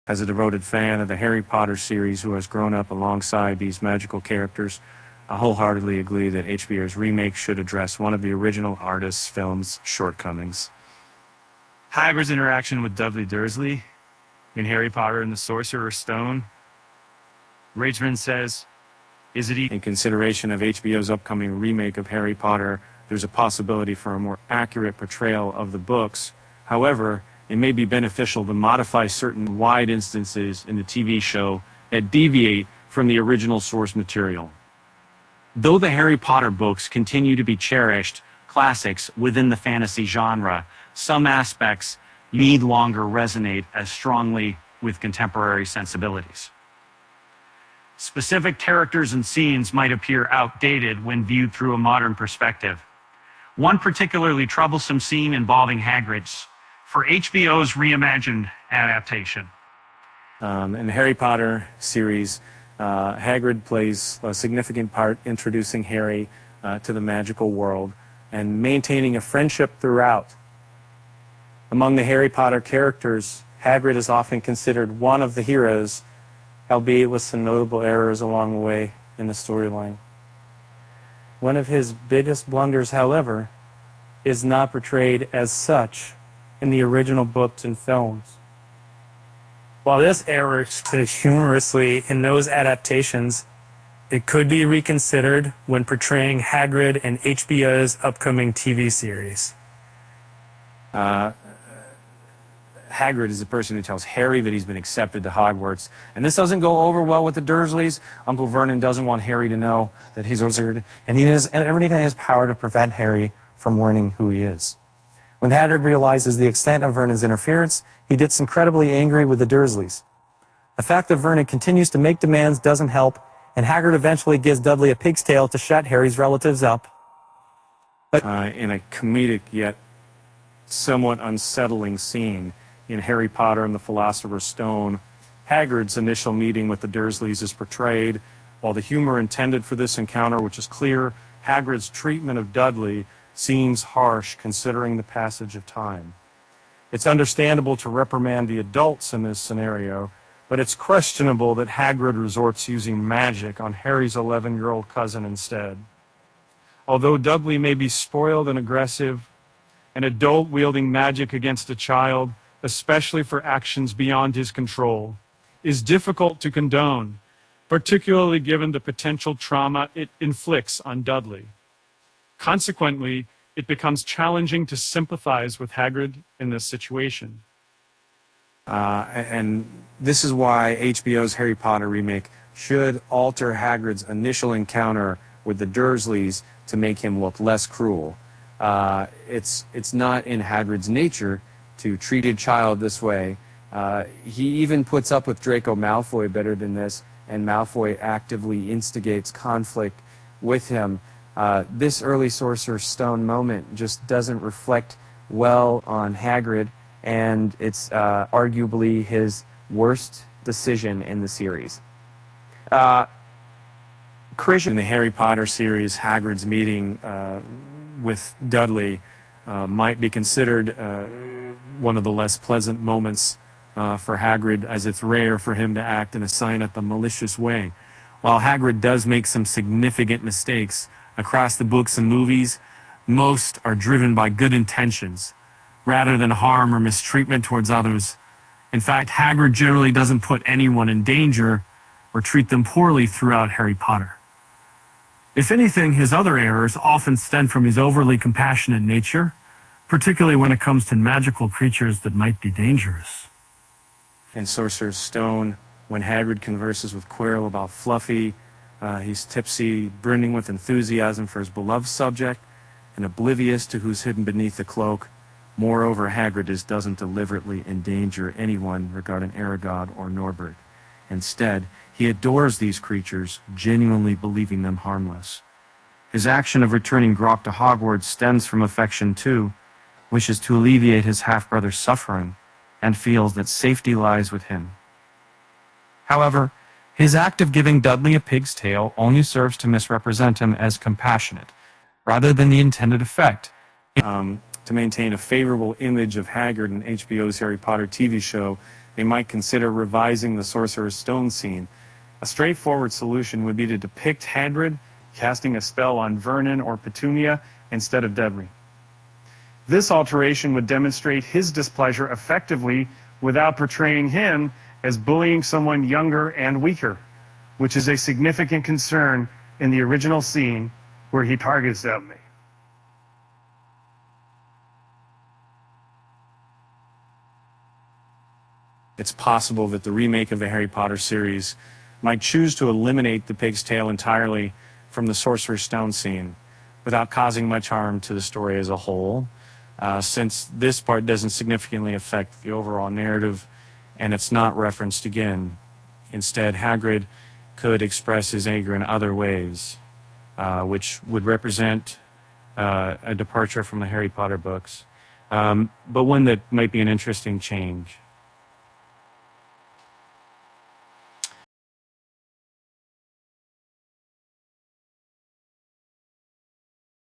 As a devoted fan of the Harry Potter series who has grown up alongside these magical characters, I wholeheartedly agree that HBO's remake should address one of the original artist's film's shortcomings. Hagrid's interaction with Dudley Dursley in Harry Potter and the Sorcerer Stone. Rageman says, In consideration of HBO's upcoming remake of Harry Potter, there's a possibility for a more accurate portrayal of the books. However, it may be beneficial to modify certain wide instances in the TV show that deviate from the original source material. Though the Harry Potter books continue to be cherished classics within the fantasy genre, some aspects need longer resonate as strongly with contemporary sensibilities. Specific characters and scenes might appear outdated when viewed through a modern perspective. One particularly troublesome scene involving Hagrid's for HBO's reimagined adaptation. In the Harry Potter series, Hagrid plays a significant part introducing Harry to the magical world and maintaining a friendship throughout. Among the Harry Potter characters, Hagrid is often considered one of the heroes, albeit with some notable errors along the way in the storyline. One of his biggest blunders, however, is not portrayed as such in the original books and films. While this error is humorously in those adaptations, it could be reconsidered when portraying Hagrid in HBO's upcoming TV series. Hagrid is the person who tells Harry that he's been accepted to Hogwarts, and this doesn't go over well with the Dursleys. Uncle Vernon doesn't want Harry to know that he's a wizard, and he does everything in his power to prevent Harry from learning who he is. When Hagrid realizes the extent of Vernon's interference, he gets incredibly angry with the Dursleys. The fact that Vernon continues to make demands doesn't help, and Hagrid eventually gives Dudley a pig's tail to shut Harry's relatives up. In a comedic yet somewhat unsettling scene in Harry Potter and the Philosopher's Stone, Hagrid's initial meeting with the Dursleys is portrayed. While the humor intended for this encounter, which is clear, Hagrid's treatment of Dudley seems harsh considering the passage of time. It's understandable to reprimand the adults in this scenario, but it's questionable that Hagrid resorts using magic on Harry's 11-year-old cousin instead. Although Dudley may be spoiled and aggressive, an adult wielding magic against a child, especially for actions beyond his control, is difficult to condone, particularly given the potential trauma it inflicts on Dudley. Consequently, it becomes challenging to sympathize with Hagrid in this situation. And this is why HBO's Harry Potter remake should alter Hagrid's initial encounter with the Dursleys to make him look less cruel. It's not in Hagrid's nature to treat a child this way. He even puts up with Draco Malfoy better than this, and Malfoy actively instigates conflict with him. This early Sorcerer's Stone moment just doesn't reflect well on Hagrid, and it's arguably his worst decision in the series. In the Harry Potter series, Hagrid's meeting with Dudley might be considered one of the less pleasant moments for Hagrid, as it's rare for him to act in a silent and malicious way. While Hagrid does make some significant mistakes across the books and movies, most are driven by good intentions, rather than harm or mistreatment towards others. In fact, Hagrid generally doesn't put anyone in danger or treat them poorly throughout Harry Potter. If anything, his other errors often stem from his overly compassionate nature, particularly when it comes to magical creatures that might be dangerous. In Sorcerer's Stone, when Hagrid converses with Quirrell about Fluffy, he's tipsy, brimming with enthusiasm for his beloved subject, and oblivious to who's hidden beneath the cloak. Moreover, Hagrid doesn't deliberately endanger anyone regarding Aragog or Norbert. Instead, he adores these creatures, genuinely believing them harmless. His action of returning Grok to Hogwarts stems from affection too, wishes to alleviate his half-brother's suffering, and feels that safety lies with him. However, his act of giving Dudley a pig's tail only serves to misrepresent him as compassionate, rather than the intended effect. to maintain a favorable image of Hagrid in HBO's Harry Potter TV show, they might consider revising the Sorcerer's Stone scene. A straightforward solution would be to depict Hagrid casting a spell on Vernon or Petunia instead of Dudley. This alteration would demonstrate his displeasure effectively without portraying him as bullying someone younger and weaker, which is a significant concern in the original scene where he targets Dudley. It's possible that the remake of the Harry Potter series might choose to eliminate the pig's tail entirely from the Sorcerer's Stone scene without causing much harm to the story as a whole, since this part doesn't significantly affect the overall narrative and it's not referenced again. Instead, Hagrid could express his anger in other ways, which would represent a departure from the Harry Potter books, but one that might be an interesting change.